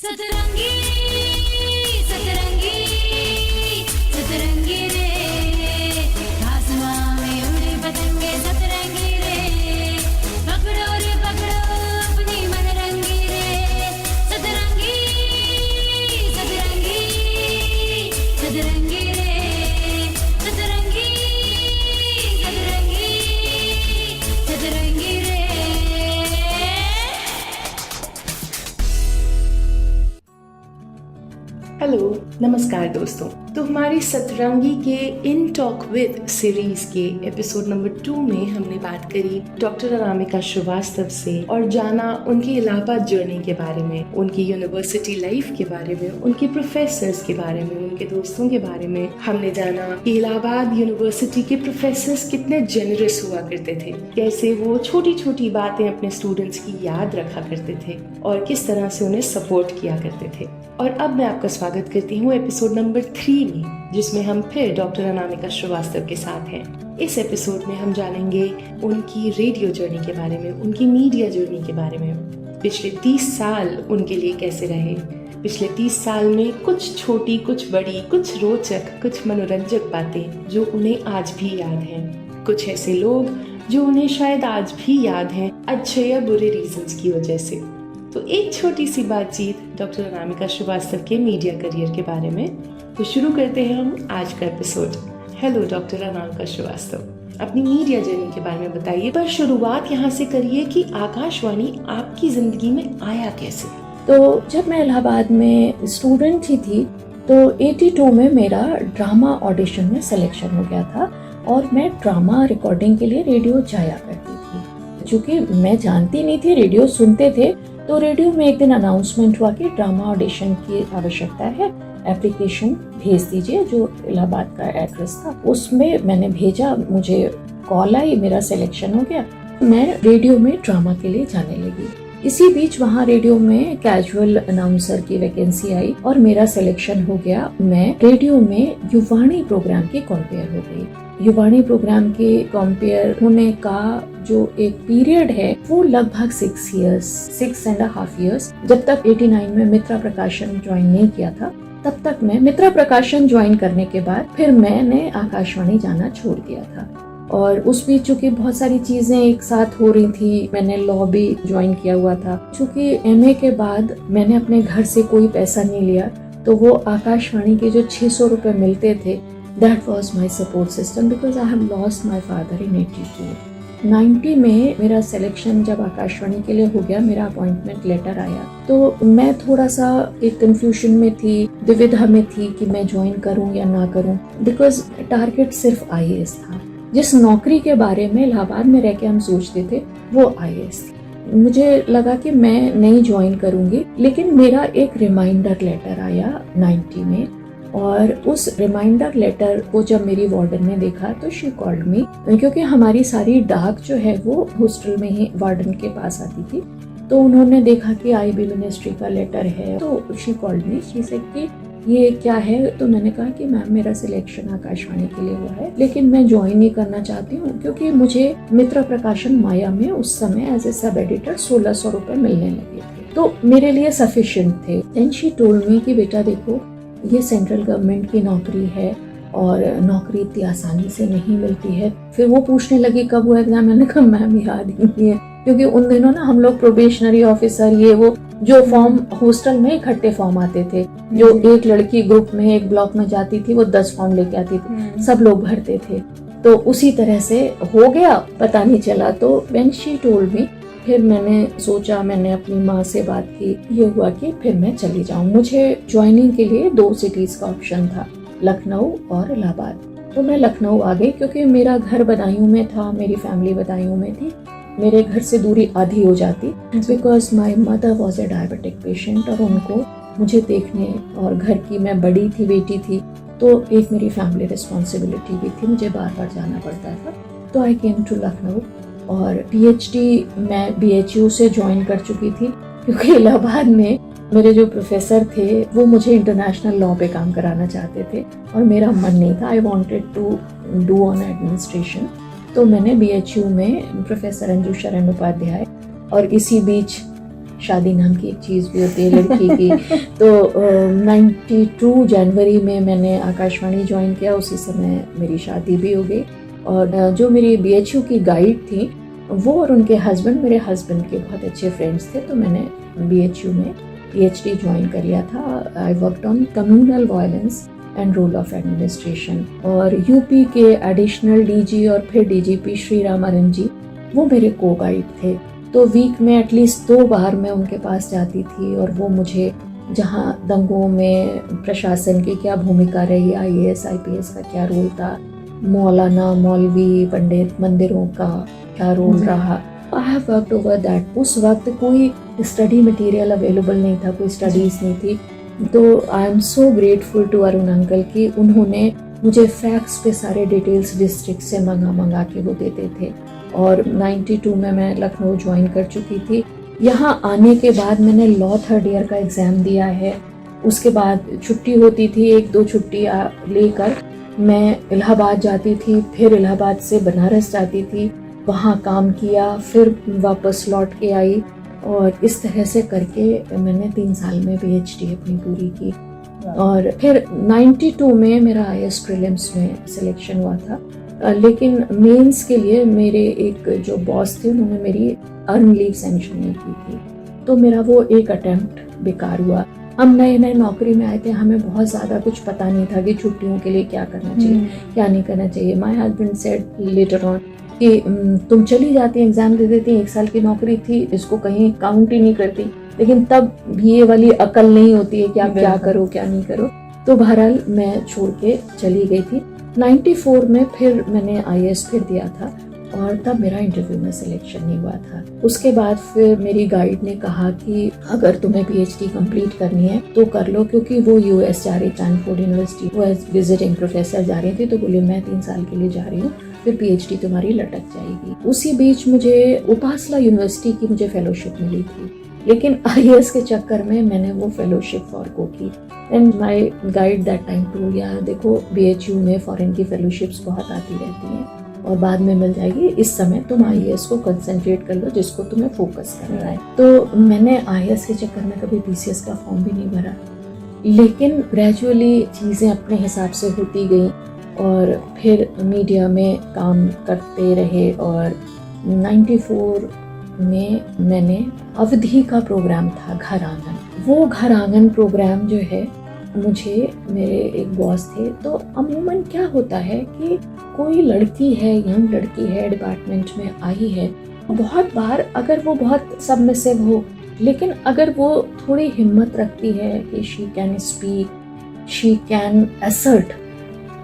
सतरंगी सतरंगी सतरंगी रे, आसमां में उड़े पतंगे सतरंगी रे, पकड़ो रे पकड़ो अपनी मनरंगी रे, सतरंगी सतरंगी सतरंगी रे, सतरंगी सतरंगी सतरंगी रे। हेलो, नमस्कार दोस्तों। तो हमारी सतरंगी के इन टॉक विद सीरीज के एपिसोड नंबर 2 में हमने बात करी डॉक्टर अनामिका श्रीवास्तव से और जाना उनकी इलाहाबाद जर्नी के बारे में, उनकी यूनिवर्सिटी लाइफ के बारे में, उनके प्रोफेसर्स के बारे में, उनके दोस्तों के बारे में। हमने जाना कि इलाहाबाद यूनिवर्सिटी के प्रोफेसर्स कितने जेनरस हुआ करते थे, कैसे वो छोटी छोटी बातें अपने स्टूडेंट्स की याद रखा करते थे और किस तरह से उन्हें सपोर्ट किया करते थे। और अब मैं आपका स्वागत करती हूँ एपिसोड नंबर 3 में, जिसमें हम फिर डॉक्टर अनामिका श्रीवास्तव के साथ हैं। इस एपिसोड में हम जानेंगे उनकी रेडियो जर्नी के बारे में, उनकी मीडिया जर्नी के बारे में, पिछले 30 साल उनके लिए कैसे रहे, पिछले 30 साल में कुछ छोटी, कुछ बड़ी, कुछ रोचक, कुछ मनोरंजक बातें जो उन्हें आज भी याद हैं, कुछ ऐसे लोग जो उन्हें शायद आज भी याद हैं, अच्छे या बुरे रीजंस की वजह से। तो एक छोटी सी बातचीत डॉक्टर अनामिका श्रीवास्तव के मीडिया करियर के बारे में। तो शुरू करते हैं हम आज का episode. Hello doctor Anamika Srivastava, अपनी मीडिया जर्नी के बारे में बताइए, पर शुरुआत यहाँ से करिए कि आकाशवाणी आपकी जिंदगी में आया कैसे? तो जब मैं इलाहाबाद में स्टूडेंट ही थी तो 82 में मेरा ड्रामा ऑडिशन में सिलेक्शन हो गया था और मैं ड्रामा रिकॉर्डिंग के लिए रेडियो जाया करती थी। चूँकि मैं जानती नहीं थी, रेडियो सुनते थे, तो रेडियो में एक दिन अनाउंसमेंट हुआ कि ड्रामा ऑडिशन की आवश्यकता है, एप्लीकेशन भेज दीजिए। जो इलाहाबाद का एड्रेस था उसमें मैंने भेजा, मुझे कॉल आई, मेरा सिलेक्शन हो गया। मैं रेडियो में ड्रामा के लिए जाने लगी। इसी बीच वहाँ रेडियो में कैजुअल अनाउंसर की वैकेंसी आई और मेरा सिलेक्शन हो गया। मैं रेडियो में युवाणी प्रोग्राम की कॉम्पेयर हो गई। युवाणी प्रोग्राम के कॉम्पेयर होने का जो एक पीरियड है वो लगभग 6.5 years। जब तक 89 में मित्रा प्रकाशन ज्वाइन नहीं किया था, तब तक मैं मित्रा प्रकाशन ज्वाइन करने के बाद फिर मैंने आकाशवाणी जाना छोड़ दिया था। और उस बीच चूँकि बहुत सारी चीजें एक साथ हो रही थी, मैंने लॉ भी ज्वाइन किया हुआ था। चूँकि MA के बाद मैंने अपने घर से कोई पैसा नहीं लिया, तो वो आकाशवाणी के जो 600 रुपए मिलते थे, that was my support system because I have lost my father in 82। 90 में मेरा सिलेक्शन जब आकाशवाणी के लिए हो गया, मेरा अपॉइंटमेंट लेटर आया, तो मैं थोड़ा सा एक कंफ्यूजन में थी, दुविधा में थी कि मैं ज्वाइन करूं या ना करूं, बिकॉज टारगेट सिर्फ IAS था। जिस नौकरी के बारे में इलाहाबाद में रह के हम सोचते थे वो IAS थी। मुझे लगा कि मैं नहीं ज्वाइन करूंगी, लेकिन मेरा एक रिमाइंडर लेटर आया 90 में, और उस रिमाइंडर लेटर को जब मेरी वार्डन ने देखा तो शी कॉल्ड मी, क्योंकि हमारी सारी डाक जो है वो हॉस्टल में ही वार्डन के पास आती थी। तो उन्होंने देखा कि IB मिनिस्ट्री का लेटर है, तो she called me, she said कि ये क्या है? तो मैंने कहा कि मैम मेरा सिलेक्शन आकाशवाणी के लिए हुआ है, लेकिन मैं ज्वाइन नहीं करना चाहती हूँ क्योंकि मुझे मित्रा प्रकाशन माया में उस समय एज ए सब एडिटर 1600 रुपए मिलने लगे थे, तो मेरे लिए सफिशिएंट थे। देन शी टोल्ड मी कि बेटा देखो, ये सेंट्रल गवर्नमेंट की नौकरी है और नौकरी इतनी आसानी से नहीं मिलती है। फिर वो पूछने लगी कब हुआ एग्जाम, मैंने कहा मैम याद ही नहीं है, क्योंकि उन दिनों ना हम लोग प्रोबेशनरी ऑफिसर ये वो जो फॉर्म हॉस्टल में इकट्ठे फॉर्म आते थे, जो एक लड़की ग्रुप में एक ब्लॉक में जाती थी वो 10 फॉर्म लेके आती थी, सब लोग भरते थे, तो उसी तरह से हो गया, पता नहीं चला। तो व्हेन शी टोल्ड मी, फिर मैंने सोचा, मैंने अपनी माँ से बात की, ये हुआ कि फिर मैं चली जाऊँ। मुझे ज्वाइनिंग के लिए 2 सिटीज का ऑप्शन था, लखनऊ और इलाहाबाद। तो मैं लखनऊ आ गई क्योंकि मेरा घर बदायूं में था, मेरी फैमिली बदायूं में थी, मेरे घर से दूरी आधी हो जाती, because my mother was a diabetic patient और उनको मुझे देखने, और घर की मैं बड़ी थी, बेटी थी, तो एक मेरी फैमिली रिस्पॉन्सिबिलिटी भी थी, मुझे बार बार जाना पड़ता था। तो आई केम टू लखनऊ और PhD मैं BHU से ज्वाइन कर चुकी थी, क्योंकि इलाहाबाद में मेरे जो प्रोफेसर थे वो मुझे इंटरनेशनल लॉ पे काम कराना चाहते थे और मेरा मन नहीं था। I wanted to do on administration. तो मैंने BHU में प्रोफेसर अंजू शरण उपाध्याय और इसी बीच शादी नाम की एक चीज़ भी होती है लड़की की। तो 92 जनवरी में मैंने आकाशवाणी ज्वाइन किया, उसी समय मेरी शादी भी हो गई। और जो मेरी BHU की गाइड थी वो और उनके हस्बैंड मेरे हस्बैंड के बहुत अच्छे फ्रेंड्स थे, तो मैंने BHU में PhD ज्वाइन कर लिया था। I worked on communal violence and rule of administration. और यूपी के एडिशनल DG और फिर DGP श्री रामारन जी वो मेरे को गाइड थे। तो वीक में एटलीस्ट 2 बार मैं उनके पास जाती थी और वो मुझे जहाँ दंगों में प्रशासन की क्या भूमिका रही, IAS IPS का क्या रोल था, मौलाना मौलवी पंडित मंदिरों का क्या रोल रहा, I have worked over that. उस वक्त कोई स्टडी मटेरियल अवेलेबल नहीं था, कोई स्टडीज़ नहीं थी। तो I am so grateful to Arun uncle कि उन्होंने मुझे फैक्ट्स पे सारे डिटेल्स डिस्ट्रिक्ट से मंगा के वो देते थे। और 92 में मैं लखनऊ ज्वाइन कर चुकी थी। यहाँ आने के बाद मैंने लॉ 3rd ईयर का एग्ज़ाम दिया है। उसके बाद छुट्टी होती थी, 1-2 छुट्टी लेकर मैं इलाहाबाद जाती थी, फिर इलाहाबाद से बनारस जाती थी, वहाँ काम किया, फिर वापस लौट के आई। और इस तरह से करके मैंने 3 साल में PhD अपनी पूरी की। और फिर 92 में मेरा IAS प्रीलिम्स में सिलेक्शन हुआ था। लेकिन मेंस के लिए मेरे एक जो बॉस थे उन्होंने मेरी अर्न लीव सैंक्शन नहीं की थी, तो मेरा वो एक अटेम्प्ट बेकार हुआ। हम नए नए नौकरी में आए थे, हमें बहुत ज़्यादा कुछ पता नहीं था कि छुट्टियों के लिए क्या करना चाहिए क्या नहीं करना चाहिए। My husband said later on कि तुम चली जाती, एग्ज़ाम दे देती, 1 साल की नौकरी थी, इसको कहीं काउंट ही नहीं करती। लेकिन तब भी ये वाली अकल नहीं होती है कि आप क्या करो क्या नहीं करो। तो बहरहाल मैं छोड़ के चली गई थी। 94 में फिर मैंने IAS फिर दिया था और तब मेरा इंटरव्यू में सिलेक्शन नहीं हुआ था। उसके बाद फिर मेरी गाइड ने कहा कि अगर तुम्हें PhD कंप्लीट करनी है तो कर लो, क्योंकि वो US जा रही, स्टैनफोर्ड यूनिवर्सिटी, वो एज विजिटिंग प्रोफेसर जा रही थी। तो बोले मैं 3 साल के लिए जा रही हूँ, फिर PhD तुम्हारी लटक जाएगी। उसी बीच मुझे उपासला यूनिवर्सिटी की मुझे फेलोशिप मिली थी, लेकिन IAS के चक्कर में मैंने वो फेलोशिप फॉरगो की। And my guide that time told यार देखो BHU में फॉरेन की फेलोशिप्स बहुत आती रहती हैं और बाद में मिल जाएगी, इस समय तुम IAS को कंसंट्रेट कर लो जिसको तुम्हें फोकस करना है। तो मैंने IAS के चक्कर में कभी PCS का फॉर्म भी नहीं भरा, लेकिन ग्रेजुअली चीज़ें अपने हिसाब से होती गई और फिर मीडिया में काम करते रहे। और 94 में मैंने अवधि का प्रोग्राम था घर आंगन, वो घर आंगन प्रोग्राम जो है मुझे मेरे एक बॉस थे। तो अमूमन क्या होता है कि कोई लड़की है, यंग लड़की है, डिपार्टमेंट में आई है, बहुत बार अगर वो बहुत सबमिसिव हो, लेकिन अगर वो थोड़ी हिम्मत रखती है कि she can speak, she can assert,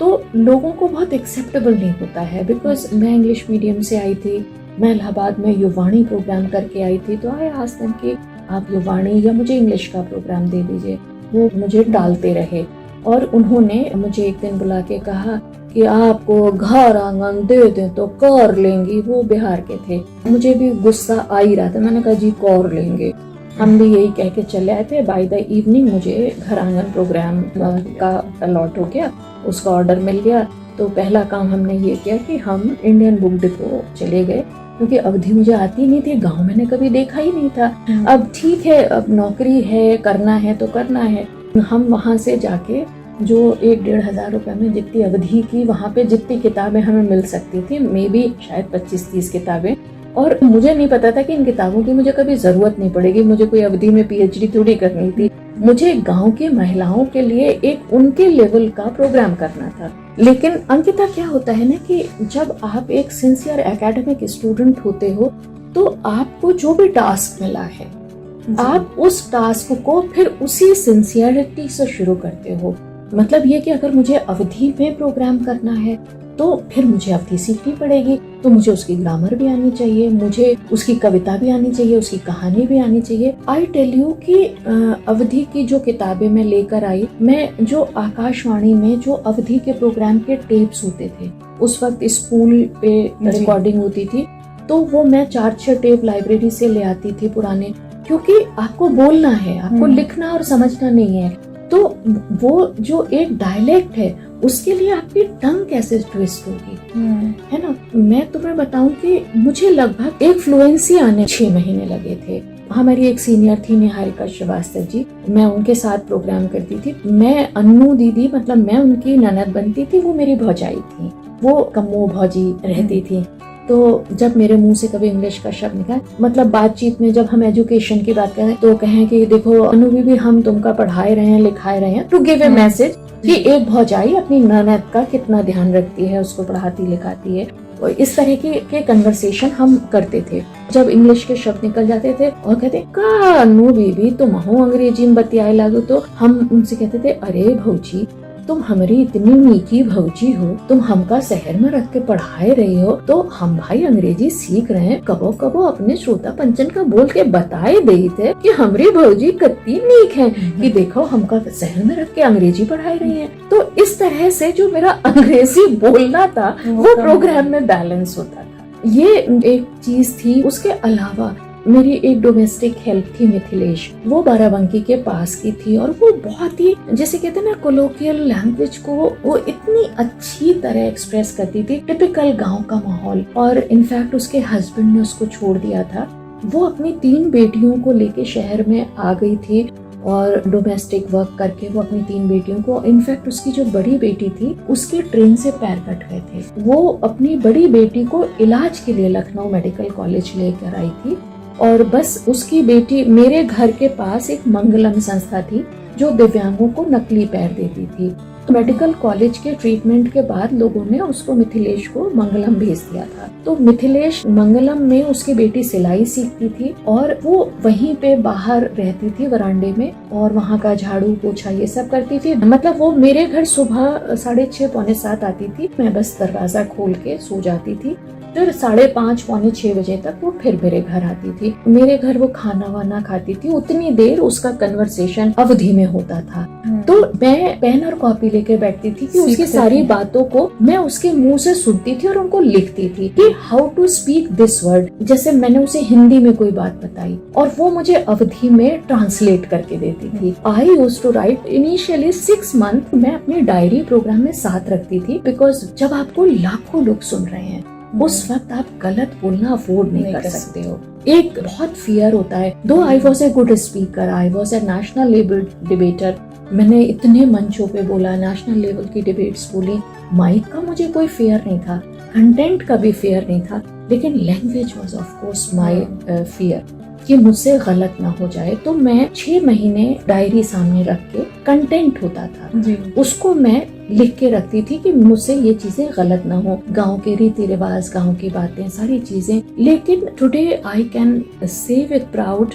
तो लोगों को बहुत एक्सेप्टेबल नहीं होता है। बिकॉज मैं इंग्लिश मीडियम से आई थी, मैं इलाहाबाद में युवाणी प्रोग्राम करके आई थी, तो आई आस्क्ड देम कि आप युवाणी या मुझे इंग्लिश का प्रोग्राम दे दीजिए। वो मुझे टालते रहे और उन्होंने मुझे एक दिन बुला के कहा कि आपको घर आंगन दे दें तो कर लेंगी। वो बिहार के थे, मुझे भी गुस्सा आ ही रहा था। मैंने कहा जी कर लेंगे। हम भी यही कह के चले आए थे। बाय द इवनिंग मुझे घर आंगन प्रोग्राम का अलॉट हो गया, उसका ऑर्डर मिल गया। तो पहला काम हमने ये किया कि हम इंडियन बुक डिपो चले गए, क्योंकि अवधि मुझे आती नहीं थी, गांव मैंने कभी देखा ही नहीं था। अब ठीक है, अब नौकरी है, करना है तो करना है। हम वहाँ से जाके जो 1-1.5 हज़ार रुपए में जितनी अवधि की वहाँ पे जितनी किताबें हमें मिल सकती थी, मे बी शायद 25-30 किताबें, और मुझे नहीं पता था कि इन किताबों की मुझे कभी जरूरत नहीं पड़ेगी। मुझे कोई अवधि में PhD थोड़ी करनी थी, मुझे गांव की महिलाओं के लिए एक उनके लेवल का प्रोग्राम करना था। लेकिन अंकिता क्या होता है ना कि जब आप एक सिंसियर एकेडमिक स्टूडेंट होते हो तो आपको जो भी टास्क मिला है आप उस टास्क को फिर उसी सिंसियरिटी से शुरू करते हो। मतलब ये कि अगर मुझे अवधि में प्रोग्राम करना है तो फिर मुझे अवधि सीखनी पड़ेगी, तो मुझे उसकी ग्रामर भी आनी चाहिए, मुझे उसकी कविता भी आनी चाहिए, उसकी कहानी भी आनी चाहिए। आई टेल यू कि अवधि की जो किताबें मैं लेकर आई, मैं जो आकाशवाणी में जो अवधि के प्रोग्राम के टेप्स होते थे, उस वक्त स्कूल पे रिकॉर्डिंग होती थी, तो वो मैं 4-6 टेप लाइब्रेरी से ले आती थी पुराने, क्योंकि आपको बोलना है, आपको लिखना और समझना नहीं है। तो वो जो एक डायलेक्ट है उसके लिए आपकी टंग कैसे ट्विस्ट होगी, है ना। मैं तुम्हें बताऊं कि मुझे लगभग एक फ्लुएंसी आने 6 महीने लगे थे। हमारी एक सीनियर थी निहारिका श्रीवास्तव जी, मैं उनके साथ प्रोग्राम करती थी। मैं अन्नू दीदी मतलब मैं उनकी ननद बनती थी, वो मेरी भौजाई थी, वो कम्मो भौजी रहती थी। तो जब मेरे मुंह से कभी इंग्लिश का शब्द निकला, मतलब बातचीत में जब हम एजुकेशन की बात करें तो कहें कि देखो अनु बीबी हम तुमका पढ़ाए रहे हैं लिखाए रहे हैं, टू गिव ए मैसेज कि एक भौजाई अपनी ननद का कितना ध्यान रखती है, उसको पढ़ाती लिखाती है। और इस तरह के कन्वर्सेशन हम करते थे। जब इंग्लिश के शब्द निकल जाते थे और कहते का अनु बीबी तुम हो अंग्रेजी में बतियाए लागो, तो हम उनसे कहते थे अरे भौजी तुम हमारी इतनी मीठी भौजी हो, तुम हमका शहर में रख के पढ़ाए रही हो, तो हम भाई अंग्रेजी सीख रहे हैं, कबो कबो अपने श्रोता पंचन का बोल के बताए दे थे कि हमारी भौजी कितनी नीक है कि देखो हमका शहर में रख के अंग्रेजी पढ़ाई रही है। तो इस तरह से जो मेरा अंग्रेजी बोलना था वो प्रोग्राम में बैलेंस होता था। ये एक चीज थी। उसके अलावा मेरी एक डोमेस्टिक हेल्प थी मिथिलेश, वो बाराबंकी के पास की थी और वो बहुत ही जैसे कहते हैं ना कोलोकियल लैंग्वेज को वो इतनी अच्छी तरह एक्सप्रेस करती थी, टिपिकल गांव का माहौल। और इनफैक्ट उसके हस्बैंड ने उसको छोड़ दिया था, वो अपनी 3 बेटियों को लेके शहर में आ गई थी और डोमेस्टिक वर्क करके वो अपनी 3 बेटियों को, इनफैक्ट उसकी जो बड़ी बेटी थी उसके ट्रेन से पैर कट गए थे, वो अपनी बड़ी बेटी को इलाज के लिए लखनऊ मेडिकल कॉलेज लेकर आई थी। और बस उसकी बेटी, मेरे घर के पास एक मंगलम संस्था थी जो दिव्यांगों को नकली पैर देती थी। मेडिकल कॉलेज के ट्रीटमेंट के बाद लोगों ने उसको मिथिलेश को मंगलम भेज दिया था। तो मिथिलेश मंगलम में उसकी बेटी सिलाई सीखती थी और वो वहीं पे बाहर रहती थी वरांडे में और वहाँ का झाड़ू पोछा ये सब करती थी। मतलब वो मेरे घर सुबह 6:30 पौने 7 आती थी, मैं बस दरवाजा खोल के सो जाती थी, फिर 5:30 पौने 6 बजे तक वो फिर मेरे घर आती थी। मेरे घर वो खाना वाना खाती थी, उतनी देर उसका कन्वर्सेशन अवधि में होता था। तो मैं पेन और कॉपी लेके बैठती थी कि उसकी सारी बातों को मैं उसके मुंह से सुनती थी और उनको लिखती थी कि how to speak this word. जैसे मैंने उसे हिंदी में कोई बात बताई और वो मुझे अवधि में ट्रांसलेट करके देती थी। I used to write initially 6 month मैं अपनी डायरी प्रोग्राम में साथ रखती थी, बिकॉज जब आपको लाखों लोग सुन रहे हैं उस वक्त आप गलत बोलना अफोर्ड नहीं कर सकते हो। एक बहुत फियर होता है। दो I was a good speaker, I was a national level debater, मैंने इतने मंचों पे बोला, नेशनल लेवल की डिबेट्स बोली, माइक का मुझे कोई फेयर नहीं था, कंटेंट का भी फेयर नहीं था, लेकिन language was of course my fear कि मुझसे गलत ना हो जाए। तो मैं 6 महीने डायरी सामने रख के, कंटेंट होता था जी, उसको मैं लिख के रखती थी कि मुझसे ये चीजें गलत ना हो, गांव के रीति रिवाज, गांव की बातें, सारी चीजें। लेकिन today I can say with proud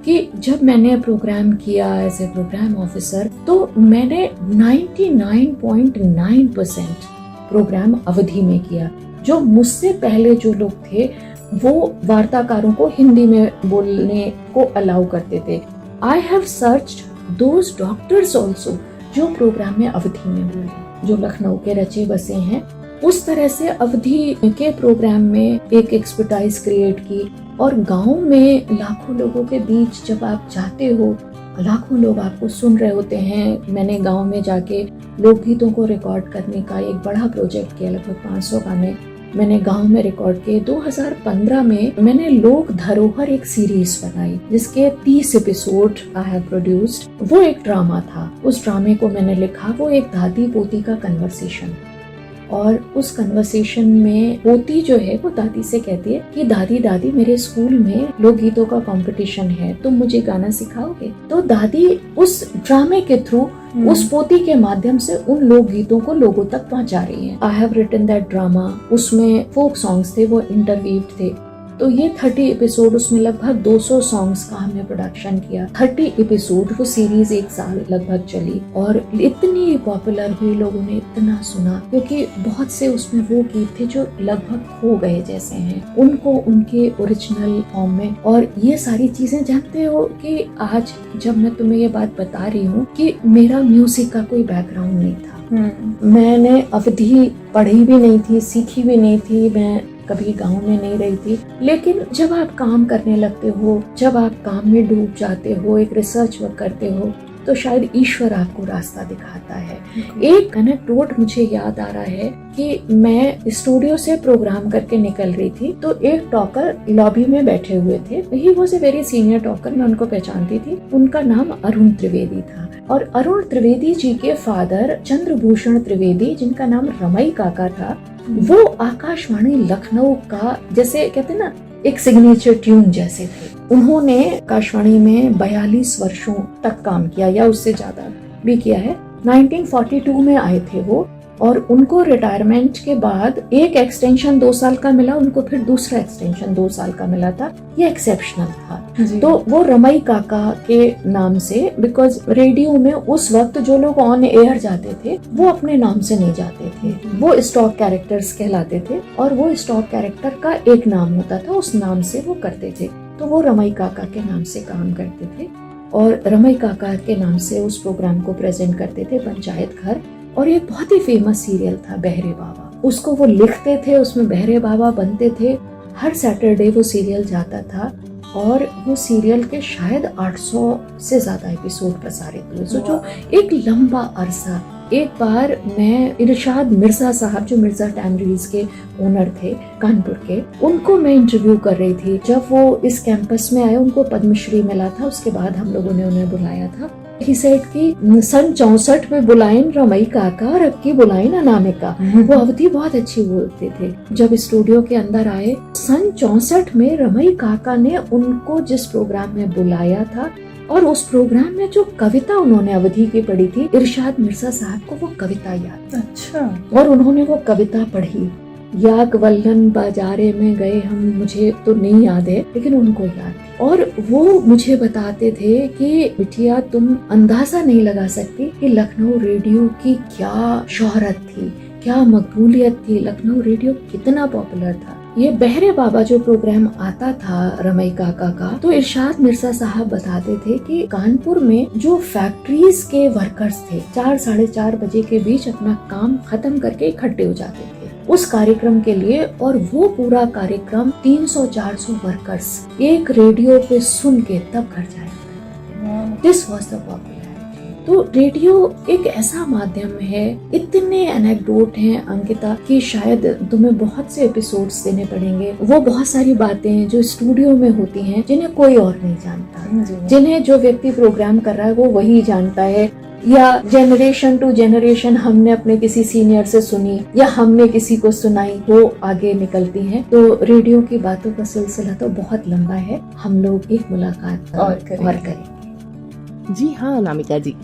कि जब मैंने प्रोग्राम किया एज ए प्रोग्राम ऑफिसर तो मैंने 99.9% प्रोग्राम अवधि में किया। जो मुझसे पहले जो लोग थे वो वार्ताकारों को हिंदी में बोलने को अलाउ करते थे। I have searched those doctors also जो प्रोग्राम में अवधि में बोले, जो लखनऊ के रचे बसे हैं। उस तरह से अवधि के प्रोग्राम में एक एक्सपर्टाइज क्रिएट की और गांव में लाखों लोगों के बीच जब आप जाते हो, लाखों लोग आपको सुन रहे होते हैं। मैंने गांव में जाके लोकगीतों को रिकॉर्ड करने का एक बड़ा प्रोजेक्ट किया, लगभग 500 गाने मैंने गांव में रिकॉर्ड किए। 2015 में मैंने लोक धरोहर एक सीरीज बनाई जिसके 30 एपिसोड आई हैव प्रोड्यूस्ड। वो एक ड्रामा था, उस ड्रामे को मैंने लिखा। वो एक दादी पोती का कन्वर्सेशन, और उस कन्वर्सेशन में पोती जो है वो दादी से कहती है कि दादी दादी मेरे स्कूल में लोकगीतों का कंपटीशन है, तुम मुझे गाना सिखाओगे? तो दादी उस ड्रामे के थ्रू उस पोती के माध्यम से उन लोकगीतों को लोगों तक पहुंचा रही है। I have written that drama, उसमें फोक सॉन्ग्स थे, वो इंटरव्यूड थे। तो ये 30 एपिसोड, उसमें लगभग 200 सॉन्ग्स का हमने प्रोडक्शन किया। 30 एपिसोड, वो सीरीज 1 साल लगभग चली और इतनी पॉपुलर हुई, लोगों ने इतना सुना, क्योंकि बहुत से उसमें वो गीत थे जो लगभग खो गए जैसे हैं, उनको उनके ओरिजिनल फॉर्म में। और ये सारी चीजें जानते हो कि आज जब मैं तुम्हें ये बात बता रही हूँ कि मेरा म्यूजिक का कोई बैकग्राउंड नहीं था, मैंने अवधि पढ़ी भी नहीं थी, सीखी भी नहीं थी, मैं कभी गांव में नहीं रही थी। लेकिन जब आप काम करने लगते हो, जब आप काम में डूब जाते हो, एक रिसर्च वर्क करते हो, तो शायद ईश्वर आपको रास्ता दिखाता है। एक एनेक्डोट मुझे याद आ रहा है कि मैं स्टूडियो से प्रोग्राम करके निकल रही थी, तो एक टॉकर लॉबी में बैठे हुए थे। He was a very senior talker, मैं उनको पहचानती थी। उनका नाम अरुण त्रिवेदी था और अरुण त्रिवेदी जी के फादर चंद्रभूषण त्रिवेदी, जिनका नाम रमई काका था, वो आकाशवाणी लखनऊ का जैसे कहते हैं ना एक सिग्नेचर ट्यून जैसे थे। उन्होंने आकाशवाणी में 42 वर्षों तक काम किया या उससे ज्यादा भी किया है। 1942 में आए थे वो और उनको रिटायरमेंट के बाद एक एक्सटेंशन 2 साल का मिला, उनको फिर दूसरा एक्सटेंशन 2 साल का मिला था। ये एक्सेप्शनल था। तो वो रमई काका के नाम से, बिकॉज रेडियो में उस वक्त जो लोग ऑन एयर जाते थे वो अपने नाम से नहीं जाते थे, वो स्टॉक कैरेक्टर्स कहलाते थे और वो स्टॉक कैरेक्टर का एक नाम होता था, उस नाम से वो करते थे। तो वो रमई काका के नाम से काम करते थे और रमई काका के नाम से उस प्रोग्राम को प्रेजेंट करते थे, पंचायत घर। और एक बहुत ही फेमस सीरियल था बहरे बाबा, उसको वो लिखते थे, उसमें बहरे बाबा बनते थे। हर सैटरडे वो सीरियल जाता था और वो सीरियल के शायद 800 से ज्यादा एपिसोड प्रसारित हुए। सोचो एक लंबा अरसा। एक बार मैं इरशाद मिर्जा साहब, जो मिर्जा टैमरीज के ओनर थे कानपुर के, उनको मैं इंटरव्यू कर रही थी। जब वो इस कैंपस में आए, उनको पद्मश्री मिला था, उसके बाद हम लोगों ने उन्हें बुलाया था। ही सेड कि सन 64 में बुलाइन रमई काका और अब की बुलाइन अनामिका। वो अवधि बहुत अच्छी बोलते थे। जब स्टूडियो के अंदर आए, सन 64 में रमई काका ने उनको जिस प्रोग्राम में बुलाया था और उस प्रोग्राम में जो कविता उन्होंने अवधि की पढ़ी थी, इरशाद मिर्जा साहब को वो कविता याद। अच्छा। और उन्होंने वो कविता पढ़ी, याक वल्लन बाजारे में गए हम, मुझे तो नहीं याद है लेकिन उनको याद। और वो मुझे बताते थे कि बिटिया तुम अंदाजा नहीं लगा सकती कि लखनऊ रेडियो की क्या शोहरत थी, क्या मकबूलियत थी, लखनऊ रेडियो कितना पॉपुलर था। ये बहरे बाबा जो प्रोग्राम आता था रमई काका का, तो इरशाद मिर्जा साहब बताते थे कि कानपुर में जो फैक्ट्रीज के वर्कर्स थे 4 साढ़े 4 बजे के बीच अपना काम खत्म करके इकट्ठे हो जाते थे उस कार्यक्रम के लिए, और वो पूरा कार्यक्रम 300-400 वर्कर्स एक रेडियो पे सुन के तब घर जाया। This was the popularity. तो रेडियो एक ऐसा माध्यम है, इतने एनेक्डोट हैं अंकिता कि शायद तुम्हें बहुत से एपिसोड्स देने पड़ेंगे। वो बहुत सारी बातें हैं जो स्टूडियो में होती हैं जिन्हें कोई और नहीं जानता, जिन्हें जो व्यक्ति प्रोग्राम कर रहा है वो वही जानता है, या जनरेशन टू जनरेशन हमने अपने किसी सीनियर से सुनी या हमने किसी को सुनाई, वो आगे निकलती हैं। तो रेडियो की बातों का सिलसिला तो बहुत लंबा है, हम लोग एक मुलाकात और करेंगे। जी हाँ अनामिका जी,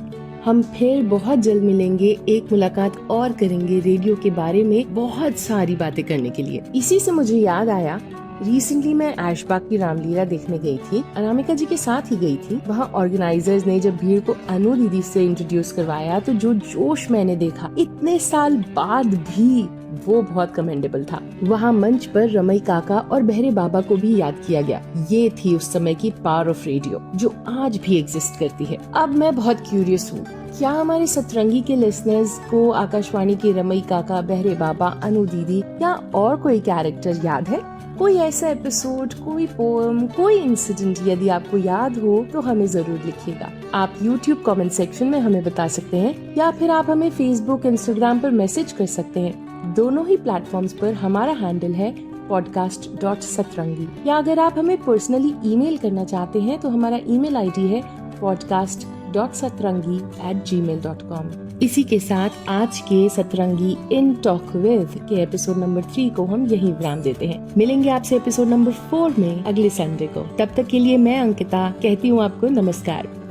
हम फिर बहुत जल्द मिलेंगे, एक मुलाकात और करेंगे रेडियो के बारे में बहुत सारी बातें करने के लिए। इसी से मुझे याद आया, रिसेंटली मैं ऐशबाग की रामलीला देखने गई थी, अनामिका जी के साथ ही गई थी। वहाँ ऑर्गेनाइजर्स ने जब भीड़ को अनु दीदी से इंट्रोड्यूस करवाया तो जो जोश मैंने देखा इतने साल बाद भी, वो बहुत कमेंडेबल था। वहाँ मंच पर रमई काका और बहरे बाबा को भी याद किया गया। ये थी उस समय की पावर ऑफ रेडियो जो आज भी एग्जिस्ट करती है। अब मैं बहुत क्यूरियस हूँ, क्या हमारे सतरंगी के लिसनर्स को आकाशवाणी के रमई काका, बहरे बाबा, अनु दीदी या और कोई कैरेक्टर याद है? कोई ऐसा एपिसोड, कोई पोएम, कोई इंसिडेंट यदि आपको याद हो तो हमें जरूर लिखिएगा। आप YouTube कमेंट सेक्शन में हमें बता सकते हैं या फिर आप हमें Facebook, Instagram पर मैसेज कर सकते हैं। दोनों ही प्लेटफॉर्म्स पर हमारा हैंडल है podcast.satrangi। या अगर आप हमें पर्सनली ईमेल करना चाहते हैं तो हमारा ईमेल आईडी है podcast.satrangi@gmail.com। इसी के साथ आज के सतरंगी इन टॉक विद के एपिसोड नंबर 3 को हम यहीं विराम देते हैं। मिलेंगे आपसे एपिसोड नंबर 4 में अगले संडे को। तब तक के लिए मैं अंकिता कहती हूँ आपको नमस्कार।